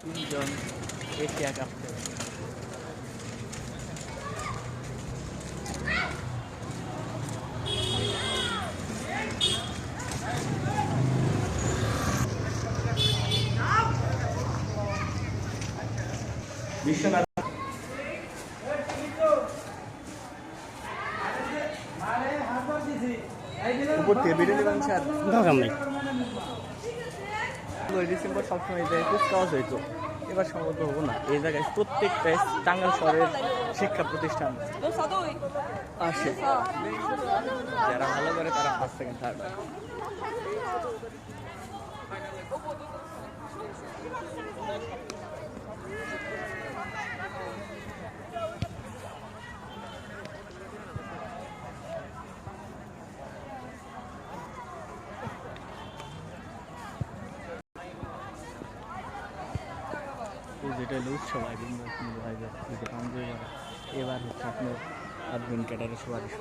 তিনজন Asia cup থেকে। বিশ্বনাথ উপর থেকে ভিডিও নেবেন স্যার, দরকার নেই। 15 ডিসেম্বর সবসময় যায় কুচকাওয়াজ হইতো, এবার সম্ভবত হবো না। এই জায়গায় প্রত্যেকটা টাঙ্গাইল শহরের শিক্ষা প্রতিষ্ঠান আসে, যারা ভালো করে তারা ফার্স্ট সেকেন্ড থার্ড হয়। যেটা হলো উৎসব আইবিন এবার হচ্ছে আপনার অ্যাডমিন ক্যাডারের সুপারিশ